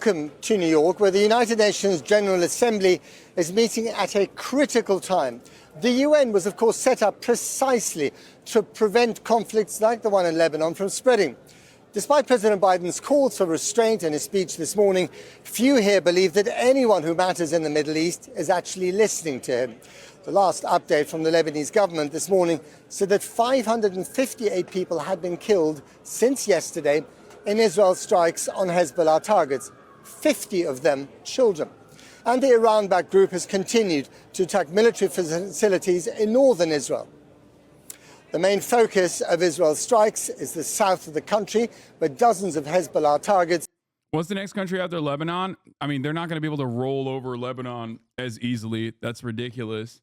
Welcome to New York, where the United Nations General Assembly is meeting at a critical time. The UN was, of course, set up precisely to prevent conflicts like the one in Lebanon from spreading. Despite President Biden's calls for restraint in his speech this morning, few here believe that anyone who matters in the Middle East is actually listening to him. The last update from the Lebanese government this morning said that 558 people had been killed since yesterday in Israel's strikes on Hezbollah targets, 50 of them children. And the Iran-backed group has continued to attack military facilities in northern Israel. The main focus of Israel's strikes is the south of the country, where dozens of Hezbollah targets. What's the next country after Lebanon? I mean, they're not going to be able to roll over Lebanon as easily. That's ridiculous.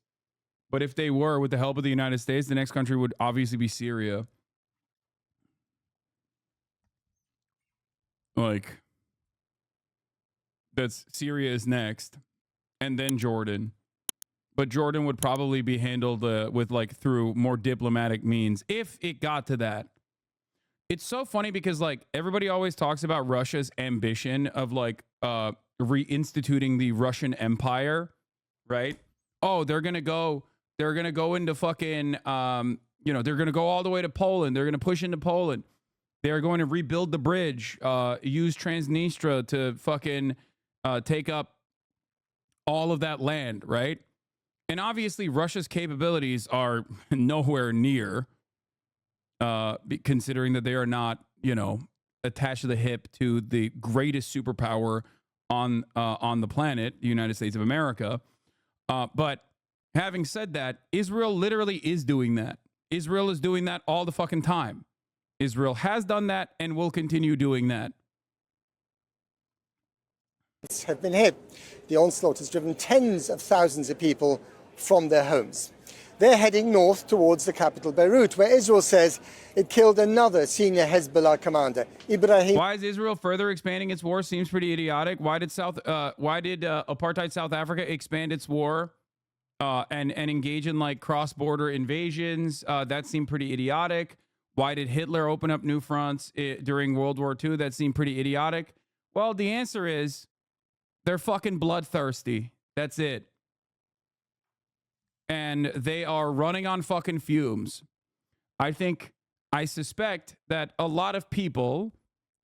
But if they were, with the help of the United States, the next country would obviously be Syria. Like, Syria is next, and then Jordan. But Jordan would probably be handled through more diplomatic means if it got to that. It's so funny because everybody always talks about Russia's ambition of reinstituting the Russian Empire, right? Oh, they're gonna go into fucking they're gonna go all the way to Poland. They're gonna push into Poland. They're going to rebuild the bridge, use Transnistria to fucking take up all of that land, right? And obviously, Russia's capabilities are nowhere near, considering that they are not, attached to the hip to the greatest superpower on the planet, the United States of America. But having said that, Israel literally is doing that. Israel is doing that all the fucking time. Israel has done that and will continue doing that. Have been hit. The onslaught has driven tens of thousands of people from their homes. They're heading north towards the capital, Beirut, where Israel says it killed another senior Hezbollah commander, Ibrahim. Why is Israel further expanding its war? Seems pretty idiotic. Why did apartheid South Africa expand its war and engage in cross-border invasions? That seemed pretty idiotic. Why did Hitler open up new fronts during World War II? That seemed pretty idiotic. Well, the answer is they're fucking bloodthirsty. That's it. And they are running on fucking fumes. I suspect that a lot of people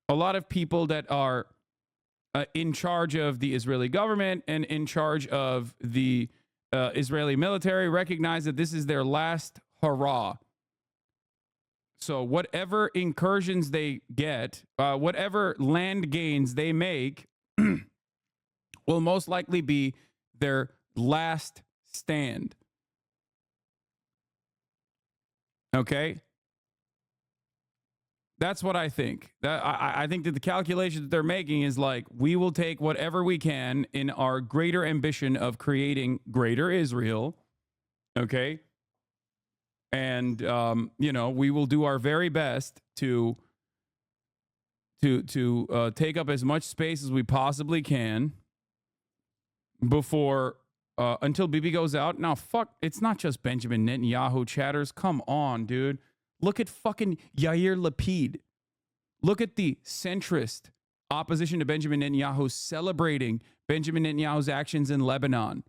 that are in charge of the Israeli government and in charge of the Israeli military recognize that this is their last hurrah. So whatever incursions they get, whatever land gains they make will most likely be their last stand. Okay? That's what I think. I think that the calculation that they're making is we will take whatever we can in our greater ambition of creating greater Israel. Okay? And, we will do our very best to take up as much space as we possibly can before until Bibi goes out. Now, fuck, it's not just Benjamin Netanyahu chatters. Come on, dude. Look at fucking Yair Lapid. Look at the centrist opposition to Benjamin Netanyahu celebrating Benjamin Netanyahu's actions in Lebanon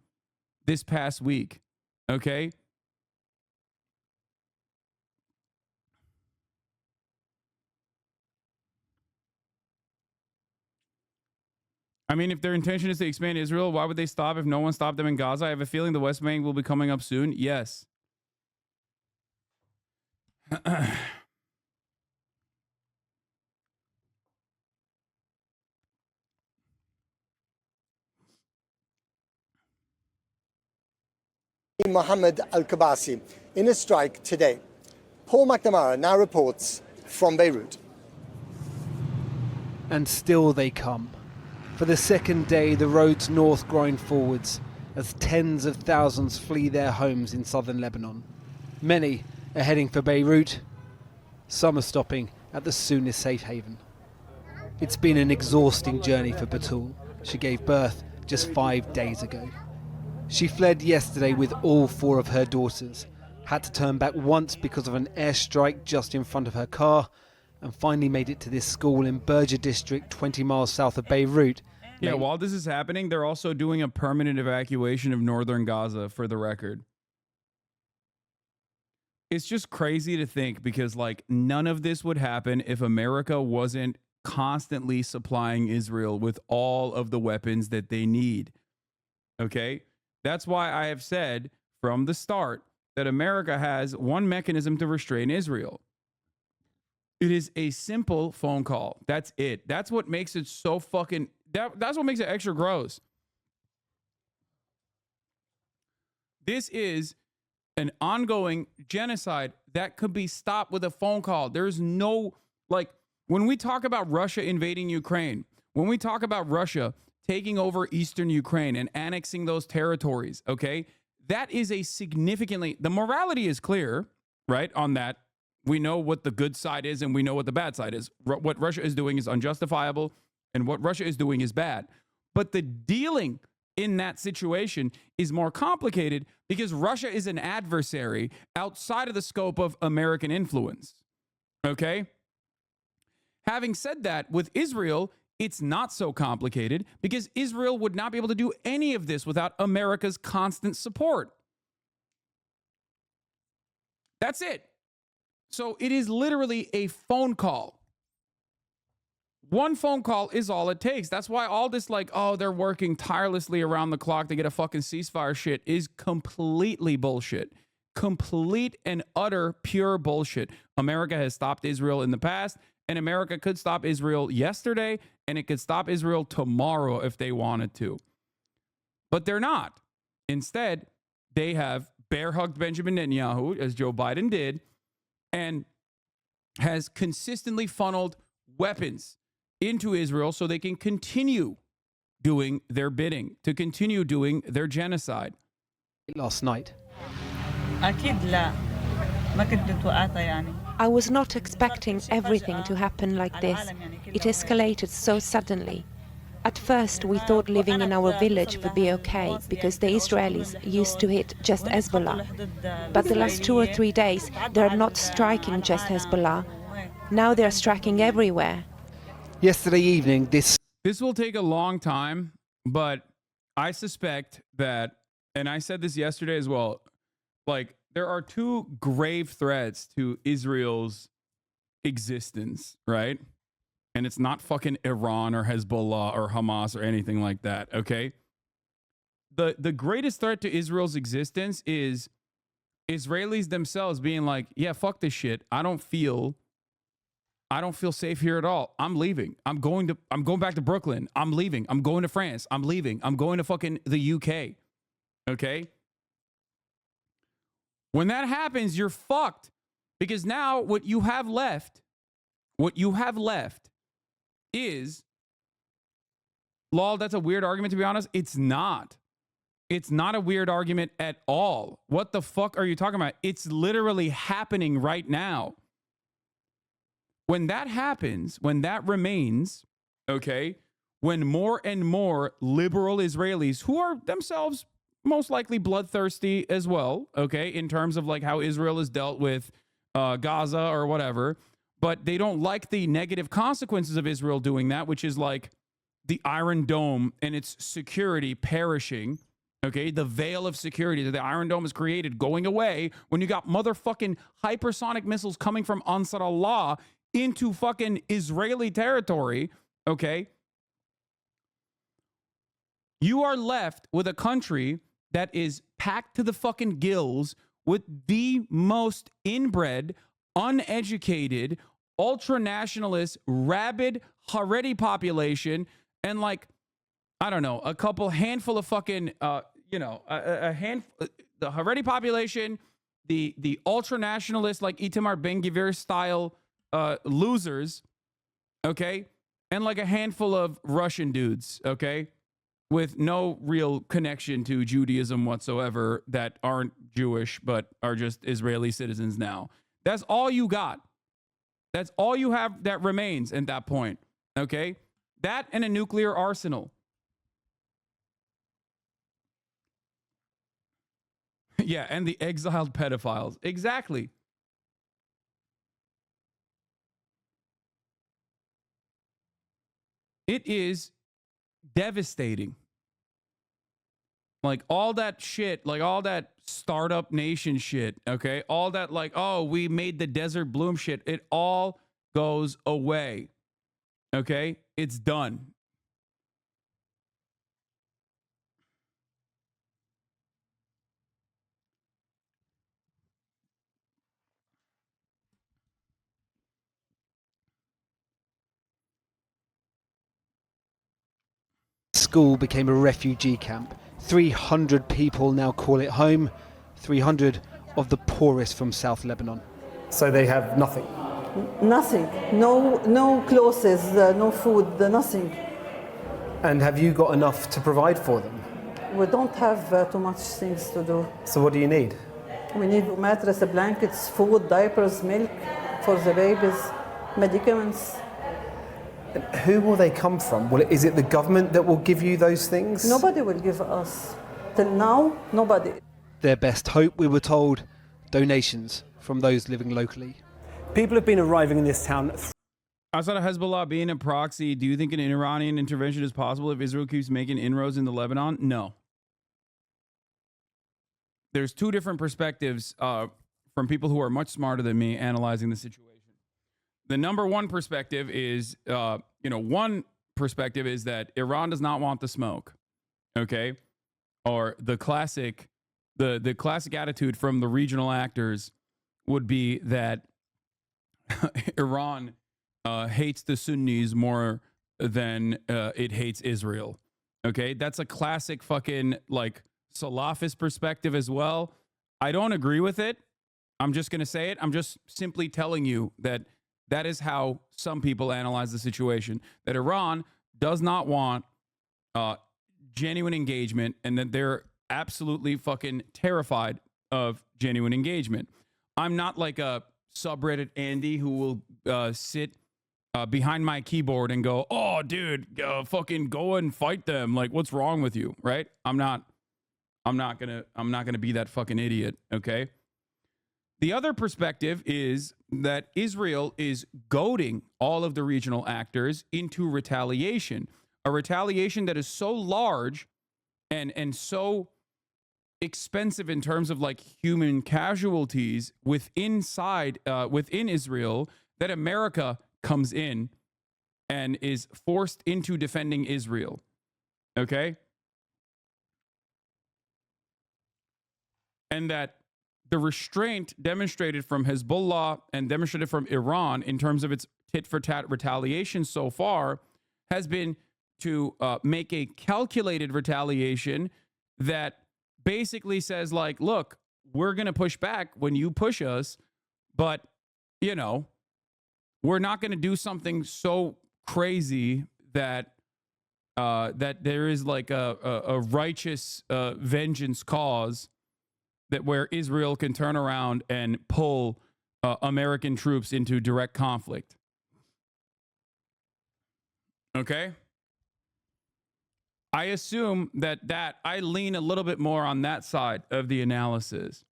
this past week. Okay? I mean, if their intention is to expand Israel, why would they stop if no one stopped them in Gaza? I have a feeling the West Bank will be coming up soon. Yes. Mohammed al-Kabasi in a strike today. Paul McNamara now reports from Beirut. And still they come. For the second day, the roads north grind forwards as tens of thousands flee their homes in southern Lebanon. Many are heading for Beirut. Some are stopping at the soonest safe haven. It's been an exhausting journey for Batul. She gave birth just 5 days ago. She fled yesterday with all 4 of her daughters, had to turn back once because of an airstrike just in front of her car, and finally made it to this school in Berger district, 20 miles south of Beirut. Yeah, while this is happening, they're also doing a permanent evacuation of northern Gaza, for the record. It's just crazy to think, because like none of this would happen if America wasn't constantly supplying Israel with all of the weapons that they need. Okay? That's why I have said from the start that America has one mechanism to restrain Israel. It is a simple phone call. That's it. That's what makes it so fucking... That's what makes it extra gross. This is an ongoing genocide that could be stopped with a phone call. There's no... Like, when we talk about Russia invading Ukraine, when we talk about Russia taking over eastern Ukraine and annexing those territories, okay, that is a significantly... The morality is clear, right, on that. We know what the good side is and we know what the bad side is. What Russia is doing is unjustifiable and what Russia is doing is bad. But the dealing in that situation is more complicated because Russia is an adversary outside of the scope of American influence, okay? Having said that, with Israel, it's not so complicated because Israel would not be able to do any of this without America's constant support. That's it. So it is literally a phone call. One phone call is all it takes. That's why all this like, oh, they're working tirelessly around the clock to get a fucking ceasefire shit is completely bullshit. Complete and utter pure bullshit. America has stopped Israel in the past, and America could stop Israel yesterday, and it could stop Israel tomorrow if they wanted to. But they're not. Instead, they have bear-hugged Benjamin Netanyahu, as Joe Biden did, and has consistently funneled weapons into Israel so they can continue doing their bidding, to continue doing their genocide. Last night. I was not expecting everything to happen like this. It escalated so suddenly. At first, we thought living in our village would be okay because the Israelis used to hit just Hezbollah. But the last 2 or 3 days, they're not striking just Hezbollah. Now they're striking everywhere. Yesterday evening, this will take a long time, but I suspect that, and I said this yesterday as well, like there are two grave threats to Israel's existence, right? And it's not fucking Iran or Hezbollah or Hamas or anything like that, okay? The greatest threat to Israel's existence is Israelis themselves being like, yeah, fuck this shit. I don't feel safe here at all. I'm leaving. I'm going back to Brooklyn. I'm leaving. I'm going to France. I'm leaving. I'm going to fucking the UK. Okay? When that happens, you're fucked. Because now what you have left is, lol, that's a weird argument, to be honest. It's not. It's not a weird argument at all. What the fuck are you talking about? It's literally happening right now. When that happens, when that remains, okay, when more and more liberal Israelis, who are themselves most likely bloodthirsty as well, okay, in terms of like how Israel has dealt with Gaza or whatever, but they don't like the negative consequences of Israel doing that, which is like the Iron Dome and its security perishing, okay? The veil of security that the Iron Dome has created going away when you got motherfucking hypersonic missiles coming from Ansar Allah into fucking Israeli territory, okay? You are left with a country that is packed to the fucking gills with the most inbred, uneducated, ultra-nationalist, rabid Haredi population, and like, I don't know, a handful of fucking, a handful, the Haredi population, the ultra-nationalist, like Itamar Ben-Gvir style losers, okay? And like a handful of Russian dudes, okay? With no real connection to Judaism whatsoever that aren't Jewish but are just Israeli citizens now. That's all you got. That's all you have that remains at that point, okay? That and a nuclear arsenal. Yeah, and the exiled pedophiles. Exactly. It is devastating. Like all that shit, like all that startup nation shit, okay? All that like, oh, we made the desert bloom shit. It all goes away. Okay? It's done. School became a refugee camp. 300 people now call it home. 300 of the poorest from South Lebanon. So they have nothing. Nothing. No clothes, no food, nothing. And have you got enough to provide for them? We don't have too much things to do. So what do you need? We need mattress, blankets, food, diapers, milk for the babies, medicaments. Who will they come from? Is it the government that will give you those things? Nobody will give us. Till now, nobody. Their best hope, we were told, donations from those living locally. People have been arriving in this town. Outside of Hezbollah being a proxy, do you think an Iranian intervention is possible if Israel keeps making inroads into Lebanon? No. There's two different perspectives from people who are much smarter than me analyzing the situation. The number one perspective is, one perspective is that Iran does not want the smoke, okay? Or the classic attitude from the regional actors would be that Iran hates the Sunnis more than it hates Israel, okay? That's a classic fucking, like, Salafist perspective as well. I don't agree with it. I'm just going to say it. I'm just simply telling you that that is how some people analyze the situation, that Iran does not want genuine engagement and that they're absolutely fucking terrified of genuine engagement. I'm not like a subreddit Andy who will sit behind my keyboard and go, oh, dude, fucking go and fight them. Like, what's wrong with you, right? I'm not gonna be that fucking idiot, okay? The other perspective is that Israel is goading all of the regional actors into retaliation, a retaliation that is so large and so expensive in terms of like human casualties within Israel that America comes in and is forced into defending Israel. Okay? And that the restraint demonstrated from Hezbollah and demonstrated from Iran in terms of its tit-for-tat retaliation so far has been to make a calculated retaliation that basically says, like, look, we're going to push back when you push us, but, you know, we're not going to do something so crazy that that there is like a righteous vengeance cause that where Israel can turn around and pull American troops into direct conflict. Okay? I assume that I lean a little bit more on that side of the analysis.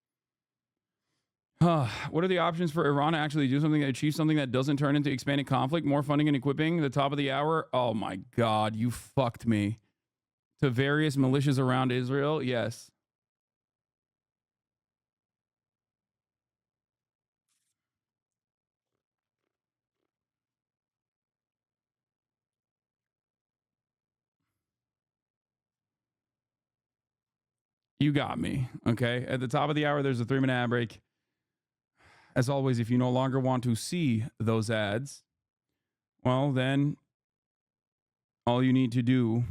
What are the options for Iran to actually do something, achieve something that doesn't turn into expanding conflict, more funding and equipping? The top of the hour? Oh my God, you fucked me. To various militias around Israel? Yes. You got me. Okay. At the top of the hour, there's a 3-minute ad break. As always, if you no longer want to see those ads, well, then all you need to do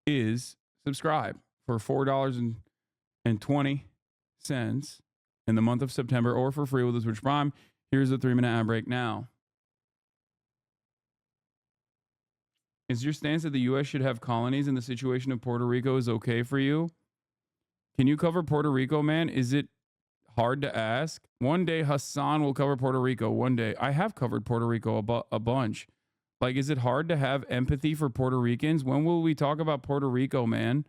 is subscribe for $4.20 in the month of September or for free with the Twitch Prime. Here's the 3-minute ad break now. Is your stance that the U.S. should have colonies and the situation of Puerto Rico is okay for you? Can you cover Puerto Rico, man? Is it hard to ask? One day Hasan will cover Puerto Rico. One day. I have covered Puerto Rico a bunch. Like, is it hard to have empathy for Puerto Ricans? When will we talk about Puerto Rico, man?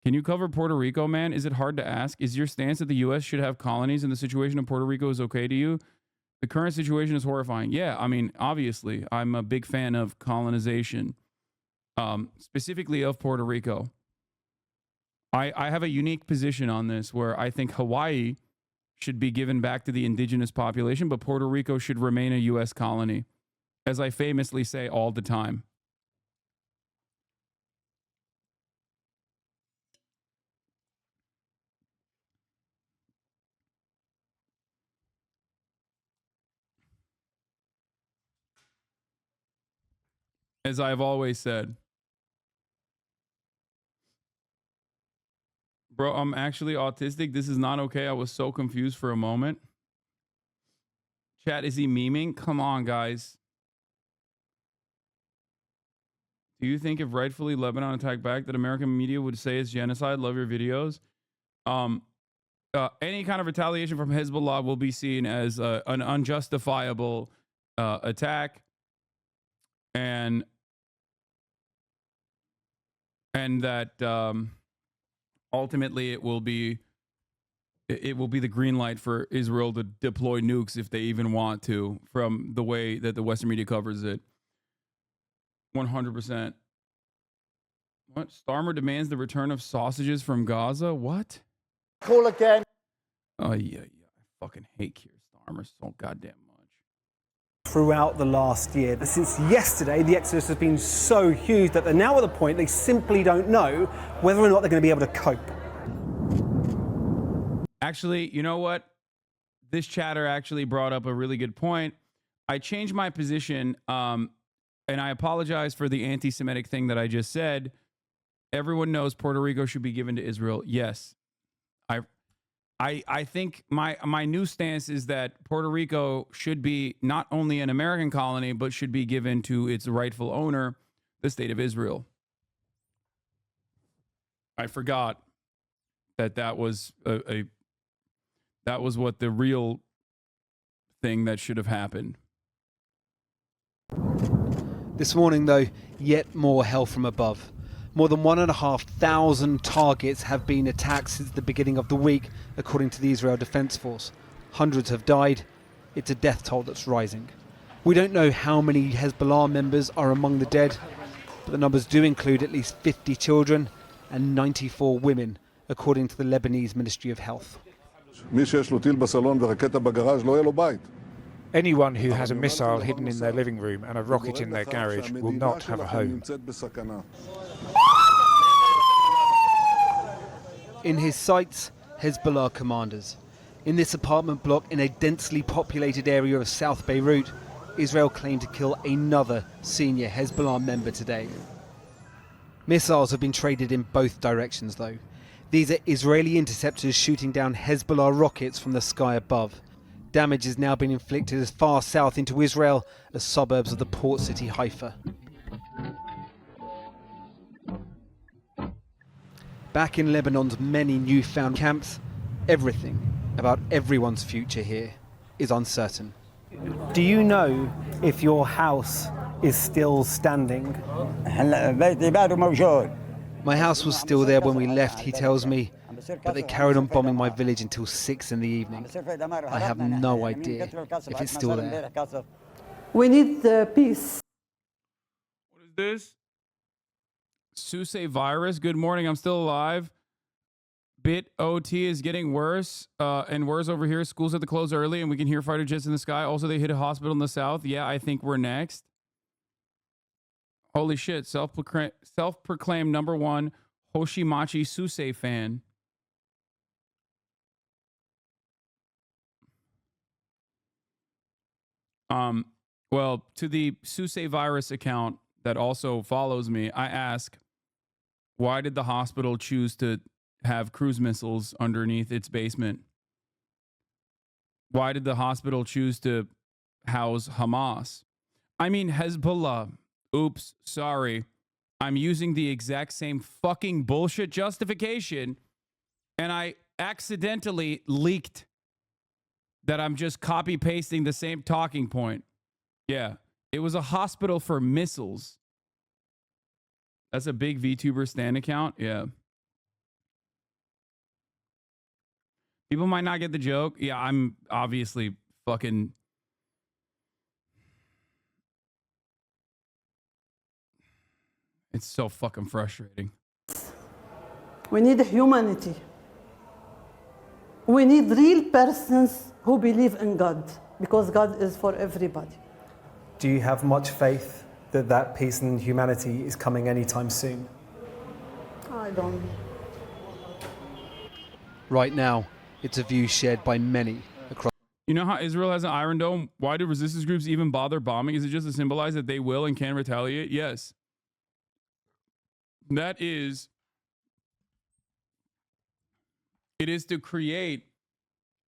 Can you cover Puerto Rico, man? Is it hard to ask? Is your stance that the U.S. should have colonies and the situation of Puerto Rico is okay to you? The current situation is horrifying. Yeah, I mean, obviously, I'm a big fan of colonization, specifically of Puerto Rico. I have a unique position on this where I think Hawaii should be given back to the indigenous population, but Puerto Rico should remain a U.S. colony, as I famously say all the time. As I've always said. Bro, I'm actually autistic. This is not okay. I was so confused for a moment. Chat, is he memeing? Come on, guys. Do you think if rightfully Lebanon attacked back that American media would say it's genocide? Love your videos. Any kind of retaliation from Hezbollah will be seen as an unjustifiable attack, and that ultimately it will be the green light for Israel to deploy nukes if they even want to, from the way that the Western media covers it. 100%. What? Starmer demands the return of sausages from Gaza? What? Call again. Oh, yeah. I fucking hate Keir Starmer so goddamn much. Throughout the last year. Since yesterday, the exodus has been so huge that they're now at the point they simply don't know whether or not they're going to be able to cope. Actually, you know what? This chatter actually brought up a really good point. I changed my position, and I apologize for the anti-Semitic thing that I just said. Everyone knows Puerto Rico should be given to Israel. Yes. I think my new stance is that Puerto Rico should be not only an American colony, but should be given to its rightful owner, the state of Israel. I forgot that was that was what the real thing that should have happened. This morning, though, yet more hell from above. More than 1,500 targets have been attacked since the beginning of the week, according to the Israel Defense Force. Hundreds have died. It's a death toll that's rising. We don't know how many Hezbollah members are among the dead, but the numbers do include at least 50 children and 94 women, according to the Lebanese Ministry of Health. Anyone who has a missile hidden in their living room and a rocket in their garage will not have a home. In his sights, Hezbollah commanders. In this apartment block in a densely populated area of South Beirut, Israel claimed to kill another senior Hezbollah member today. Missiles have been traded in both directions, though. These are Israeli interceptors shooting down Hezbollah rockets from the sky above. Damage has now been inflicted as far south into Israel as suburbs of the port city Haifa. Back in Lebanon's many newfound camps, everything about everyone's future here is uncertain. Do you know if your house is still standing? My house was still there when we left, he tells me, but they carried on bombing my village until 6 in the evening. I have no idea if it's still there. We need peace. What is this? Susei virus. Good morning. I'm still alive. Bit OT is getting worse and worse over here. Schools have to close early and we can hear fighter jets in the sky. Also, they hit a hospital in the south. Yeah, I think we're next. Holy shit. Self-proclaimed number one Hoshimachi Susei fan. Well, to the Susei virus account that also follows me, I ask, why did the hospital choose to have cruise missiles underneath its basement? Why did the hospital choose to house Hamas? I mean, Hezbollah. Oops, sorry. I'm using the exact same fucking bullshit justification, and I accidentally leaked that I'm just copy pasting the same talking point. Yeah, it was a hospital for missiles. That's a big VTuber stan account. Yeah. People might not get the joke. Yeah, I'm obviously fucking It's so fucking frustrating. We need humanity. We need real persons who believe in God, because God is for everybody. Do you have much faith that that peace and humanity is coming anytime soon? I don't. Right now, it's a view shared by many across. You know how Israel has an Iron Dome? Why do resistance groups even bother bombing? Is it just to symbolize that they will and can retaliate? Yes. That is... It is to create...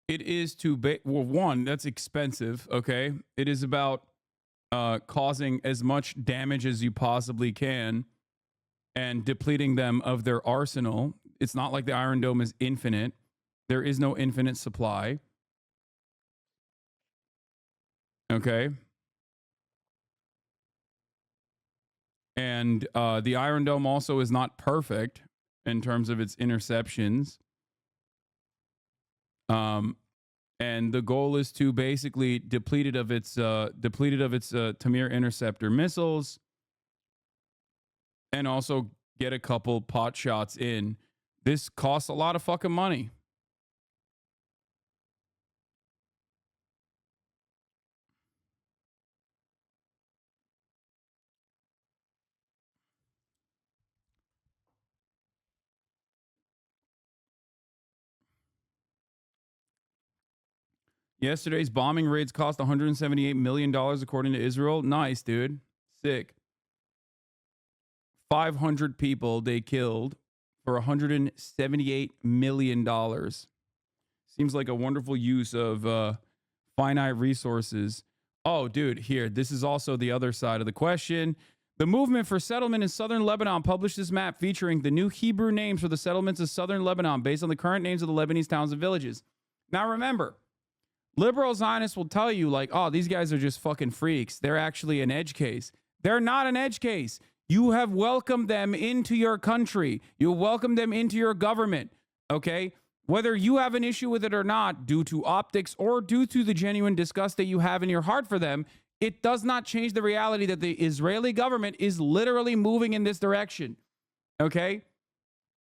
It is to... Well, one, that's expensive, okay? It is about causing as much damage as you possibly can and depleting them of their arsenal. It's not like the Iron Dome is infinite. There is no infinite supply. Okay. And the Iron Dome also is not perfect in terms of its interceptions. And the goal is to basically deplete it of its Tamir interceptor missiles, and also get a couple pot shots in. This costs a lot of fucking money. Yesterday's bombing raids cost $178 million, according to Israel. Nice, dude. Sick. 500 people they killed for $178 million. Seems like a wonderful use of finite resources. Oh, dude, here. This is also the other side of the question. The movement for settlement in southern Lebanon published this map featuring the new Hebrew names for the settlements of southern Lebanon based on the current names of the Lebanese towns and villages. Now, remember, liberal Zionists will tell you, like, oh, these guys are just fucking freaks. They're actually an edge case. They're not an edge case. You have welcomed them into your country. You welcome them into your government, okay? Whether you have an issue with it or not, due to optics or due to the genuine disgust that you have in your heart for them, it does not change the reality that the Israeli government is literally moving in this direction, okay?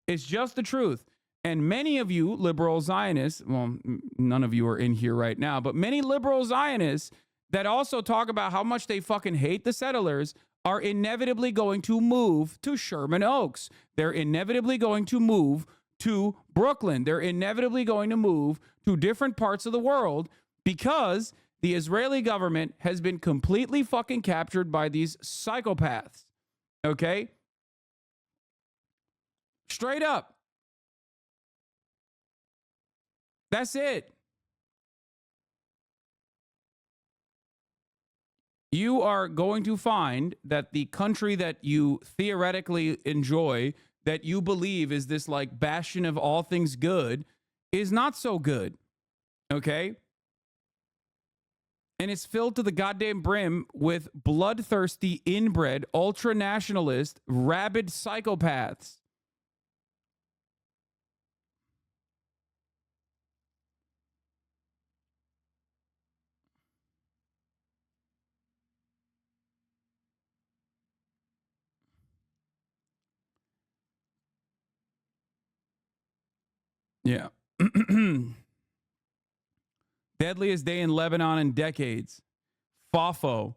It's just the truth. And many of you liberal Zionists, well, none of you are in here right now, but many liberal Zionists that also talk about how much they fucking hate the settlers are inevitably going to move to Sherman Oaks. They're inevitably going to move to Brooklyn. They're inevitably going to move to different parts of the world because the Israeli government has been completely fucking captured by these psychopaths. Okay? Straight up. That's it. You are going to find that the country that you theoretically enjoy, that you believe is this like bastion of all things good, is not so good. Okay? And it's filled to the goddamn brim with bloodthirsty, inbred, ultra-nationalist, rabid psychopaths. Yeah. Deadliest day in Lebanon in decades. FAFO.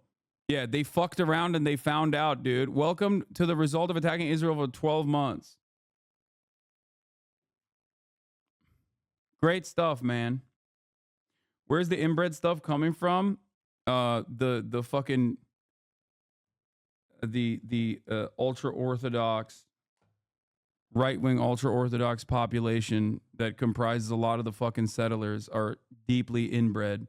Yeah, they fucked around and they found out, dude. Welcome to the result of attacking Israel for 12 months. Great stuff, man. Where's the inbred stuff coming from? The fucking the ultra orthodox, right-wing ultra-Orthodox population that comprises a lot of the fucking settlers are deeply inbred.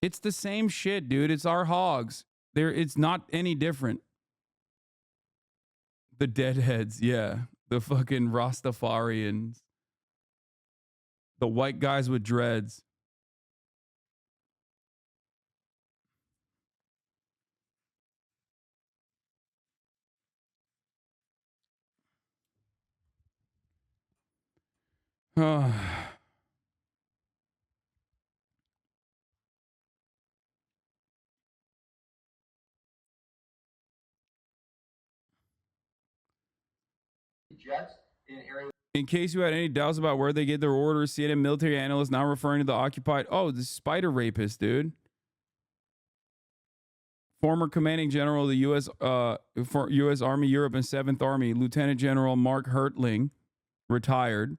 It's the same shit, dude. It's our hogs. It's not any different. The deadheads, yeah. The fucking Rastafarians. The white guys with dreads. jets in areas. In case you had any doubts about where they get their orders, CNN military analyst now referring to the occupied. Oh, the spider rapist, dude. Former commanding general of the U.S. Army Europe and 7th Army, Lieutenant General Mark Hertling, retired,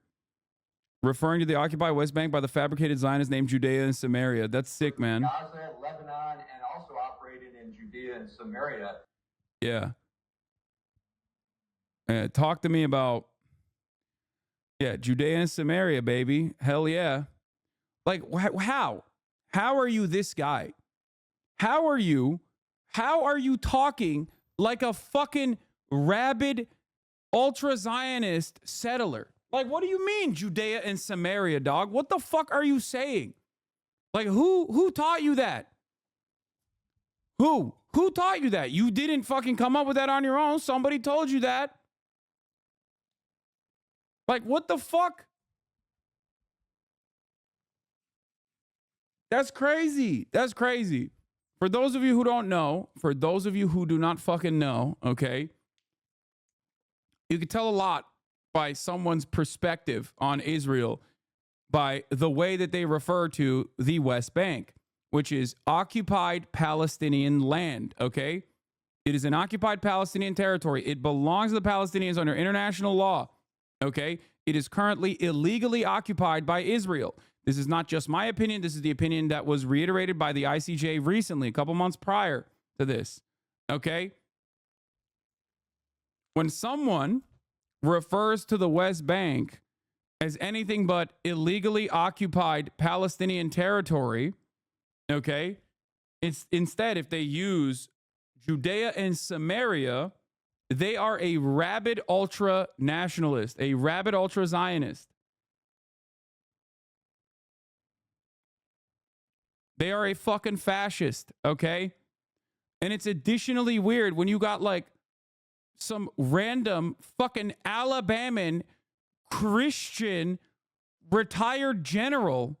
referring to the occupied West Bank by the fabricated Zionist named Judea and Samaria. That's sick, man. Gaza, Lebanon, and also operated in Judea and Samaria. Yeah. Talk to me about, Judea and Samaria, baby. Hell yeah. Like, how? How are you this guy? How are you talking like a fucking rabid ultra-Zionist settler? Like, what do you mean, Judea and Samaria, dog? What the fuck are you saying? Like, who taught you that? Who taught you that? You didn't fucking come up with that on your own. Somebody told you that. Like, what the fuck? That's crazy. That's crazy. For those of you who don't know, for those of you who do not fucking know, okay, you can tell a lot by someone's perspective on Israel by the way that they refer to the West Bank, which is occupied Palestinian land, okay? It is an occupied Palestinian territory. It belongs to the Palestinians under international law, okay? It is currently illegally occupied by Israel. This is not just my opinion. This is the opinion that was reiterated by the ICJ recently, a couple months prior to this, okay? When someone refers to the West Bank as anything but illegally occupied Palestinian territory, okay, it's instead, if they use Judea and Samaria, they are a rabid ultra-nationalist, a rabid ultra-Zionist. They are a fucking fascist, okay? And it's additionally weird when you got like some random fucking Alabaman Christian retired general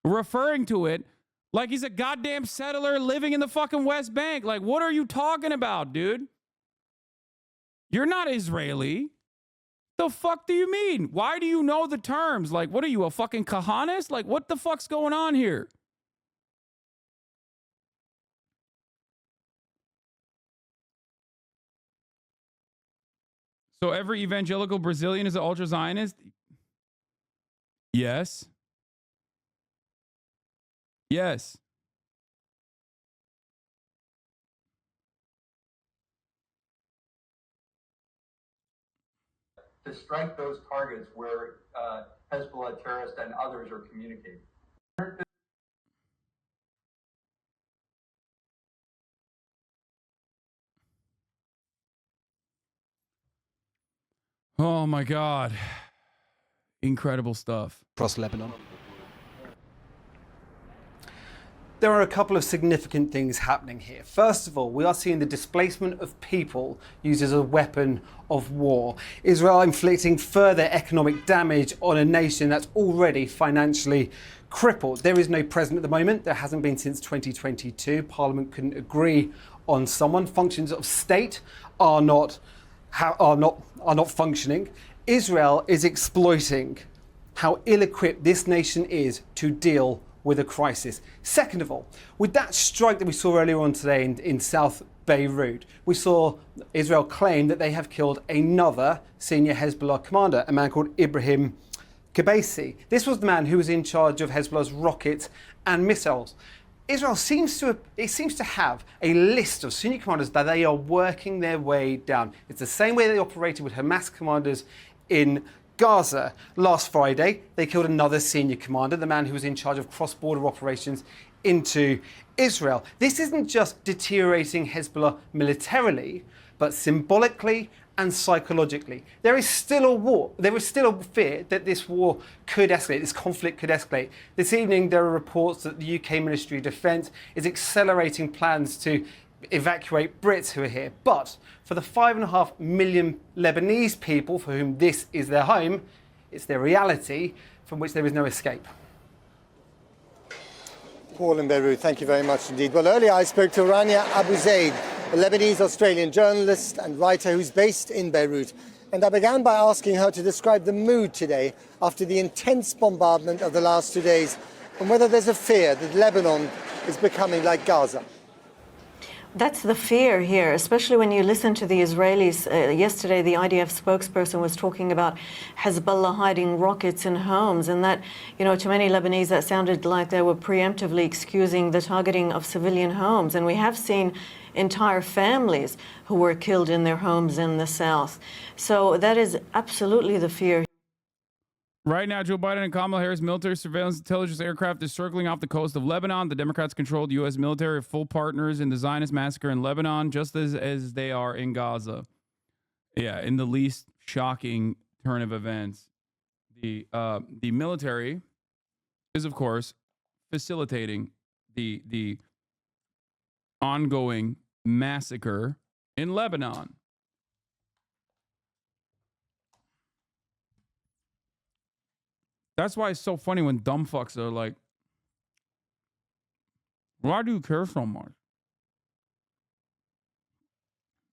referring to it like he's a goddamn settler living in the fucking West Bank. Like, what are you talking about, dude? You're not Israeli. The fuck do you mean? Why do you know the terms? Like, what are you, a fucking Kahanist? Like, what the fuck's going on here? So every evangelical Brazilian is an ultra-Zionist? Yes. Yes. To strike those targets where Hezbollah terrorists and others are communicating. Oh my God. Incredible stuff. Across Lebanon. There are a couple of significant things happening here. First of all, we are seeing the displacement of people used as a weapon of war. Israel inflicting further economic damage on a nation that's already financially crippled. There is no president at the moment. There hasn't been since 2022. Parliament couldn't agree on someone. Functions of state are not functioning. Israel is exploiting how ill-equipped this nation is to deal with a crisis. Second of all, with that strike that we saw earlier on today in South Beirut, we saw Israel claim that they have killed another senior Hezbollah commander, a man called Ibrahim Kebasi. This was the man who was in charge of Hezbollah's rockets and missiles. Israel seems to have a list of senior commanders that they are working their way down. It's the same way they operated with Hamas commanders in Gaza. Last Friday, they killed another senior commander, the man who was in charge of cross-border operations into Israel. This isn't just deteriorating Hezbollah militarily, but symbolically and psychologically. There is still a war. There is still a fear that this war could escalate, this conflict could escalate. This evening, there are reports that the UK Ministry of Defence is accelerating plans to evacuate Brits who are here. But for the 5.5 million Lebanese people for whom this is their home, it's their reality from which there is no escape. Paul in Beirut, thank you very much indeed. Well, earlier I spoke to Rania Abu Zaid, a Lebanese-Australian journalist and writer who's based in Beirut. And I began by asking her to describe the mood today after the intense bombardment of the last 2 days, and whether there's a fear that Lebanon is becoming like Gaza. That's the fear here, especially when you listen to the Israelis. Yesterday, the IDF spokesperson was talking about Hezbollah hiding rockets in homes, and that, you know, to many Lebanese, that sounded like they were preemptively excusing the targeting of civilian homes. And we have seen entire families who were killed in their homes in the south. So that is absolutely the fear. Right now, Joe Biden and Kamala Harris military surveillance intelligence aircraft is circling off the coast of Lebanon. The Democrats-controlled U.S. military are full partners in the Zionist massacre in Lebanon, just as they are in Gaza. Yeah, in the least shocking turn of events, the military is, of course, facilitating the ongoing massacre in Lebanon. That's why it's so funny when dumb fucks are like, why do you care so much?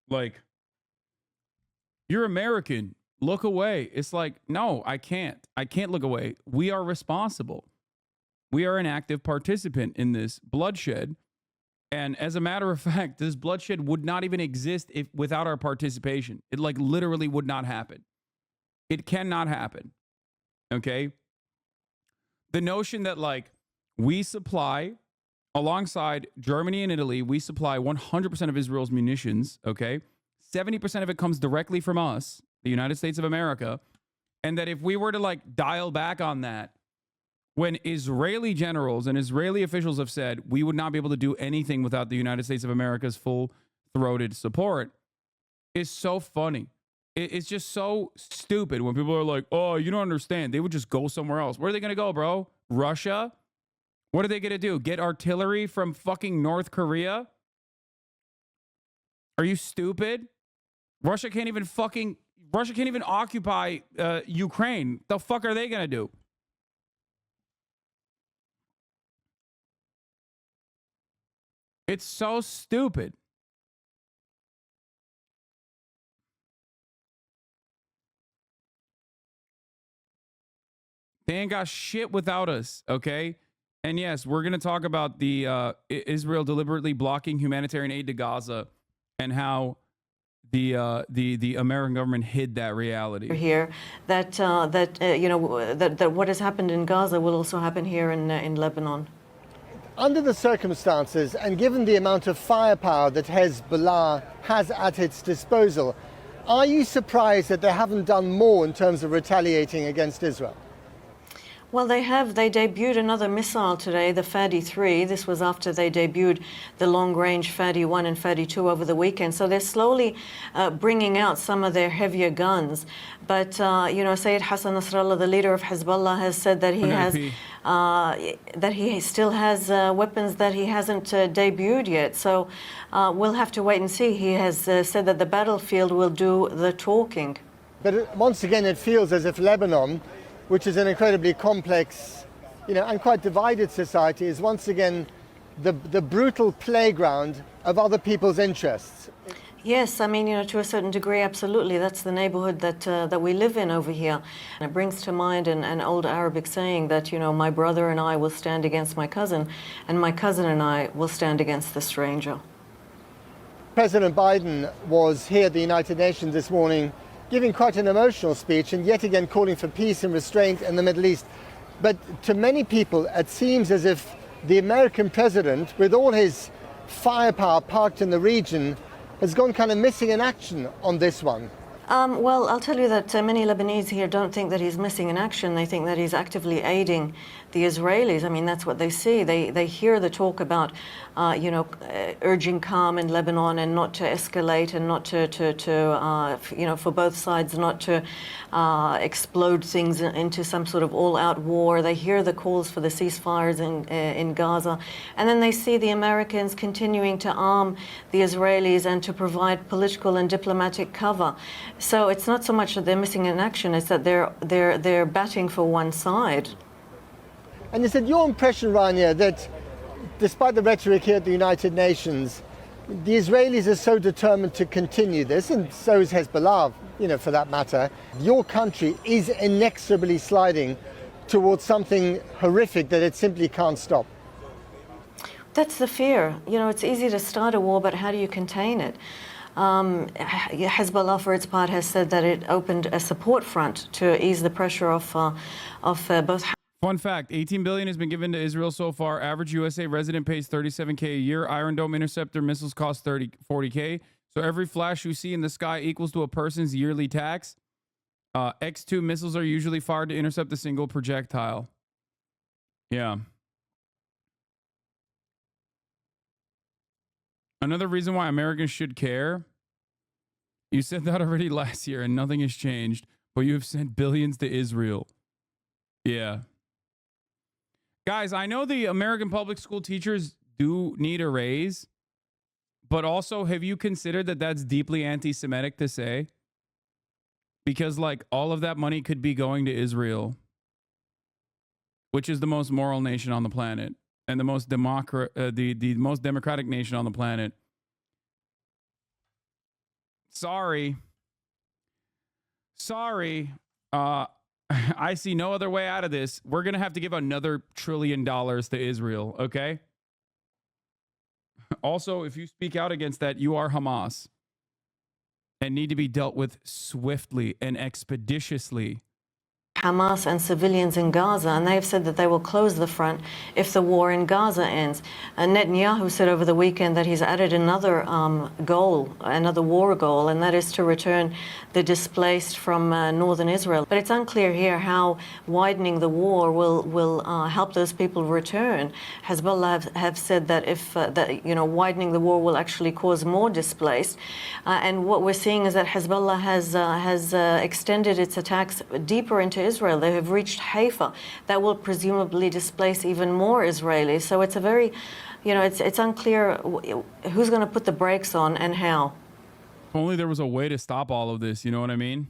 Like, you're American. Look away. It's like, no, I can't. I can't look away. We are responsible. We are an active participant in this bloodshed. And as a matter of fact, this bloodshed would not even exist without our participation. It like literally would not happen. It cannot happen. Okay? The notion that like we supply, alongside Germany and Italy, we supply 100% of Israel's munitions, okay? 70% of it comes directly from us, the United States of America, and that if we were to like dial back on that, when Israeli generals and Israeli officials have said we would not be able to do anything without the United States of America's full-throated support, is so funny. It's just so stupid when people are like, oh, you don't understand. They would just go somewhere else. Where are they going to go, bro? Russia? What are they going to do? Get artillery from fucking North Korea? Are you stupid? Russia can't even occupy Ukraine. The fuck are they going to do? It's so stupid. They ain't got shit without us, okay? And yes, we're going to talk about the Israel deliberately blocking humanitarian aid to Gaza and how the American government hid that reality. Here, that what has happened in Gaza will also happen here in Lebanon. Under the circumstances, and given the amount of firepower that Hezbollah has at its disposal, are you surprised that they haven't done more in terms of retaliating against Israel? Well, they have. They debuted another missile today, the Fadi-3. This was after they debuted the long-range Fadi-1 and Fadi-2 over the weekend. So they're slowly bringing out some of their heavier guns. But, Sayyid Hassan Nasrallah, the leader of Hezbollah, has said that he still has weapons that he hasn't debuted yet. So we'll have to wait and see. He has said that the battlefield will do the talking. But once again, it feels as if Lebanon, which is an incredibly complex, and quite divided society, is once again the brutal playground of other people's interests. Yes, I mean, to a certain degree, absolutely. That's the neighborhood that we live in over here. And it brings to mind an old Arabic saying that, my brother and I will stand against my cousin, and my cousin and I will stand against the stranger. President Biden was here at the United Nations this morning giving quite an emotional speech and yet again calling for peace and restraint in the Middle East. But to many people, it seems as if the American president, with all his firepower parked in the region, has gone kind of missing in action on this one. Well, I'll tell you that many Lebanese here don't think that he's missing in action. They think that he's actively aiding the Israelis. I mean, that's what they see. They hear the talk about, urging calm in Lebanon and not to escalate and not to for both sides not to explode things into some sort of all-out war. They hear the calls for the ceasefires in Gaza. And then they see the Americans continuing to arm the Israelis and to provide political and diplomatic cover. So it's not so much that they're missing in action, it's that they're batting for one side. And is it your impression, Rania, that despite the rhetoric here at the United Nations, The Israelis are so determined to continue this, and so is Hezbollah, for that matter. Your country is inexorably sliding towards something horrific that it simply can't stop. That's the fear. It's easy to start a war, but how do you contain it? Hezbollah, for its part, has said that it opened a support front to ease the pressure of both. Fun fact, $18 billion has been given to Israel so far. Average USA resident pays $37K a year. Iron Dome interceptor missiles cost $40K. So every flash you see in the sky equals to a person's yearly tax. X-2 missiles are usually fired to intercept a single projectile. Yeah. Another reason why Americans should care. You said that already last year and nothing has changed, but you have sent billions to Israel. Yeah. Guys, I know the American public school teachers do need a raise, but also have you considered that that's deeply anti-Semitic to say? Because all of that money could be going to Israel, which is the most moral nation on the planet and the most the most democratic nation on the planet. Sorry. I see no other way out of this. We're going to have to give another $1 trillion to Israel, okay? Also, if you speak out against that, you are Hamas and need to be dealt with swiftly and expeditiously. Hamas and civilians in Gaza, and they have said that they will close the front if the war in Gaza ends. And Netanyahu said over the weekend that he's added another goal, another war goal, and that is to return the displaced from northern Israel. But it's unclear here how widening the war will help those people return. Hezbollah have said that if widening the war will actually cause more displaced, and what we're seeing is that Hezbollah has extended its attacks deeper into Israel. They have reached Haifa. That will presumably displace even more Israelis. So it's a very, it's unclear who's going to put the brakes on and how. If only there was a way to stop all of this, you know what I mean?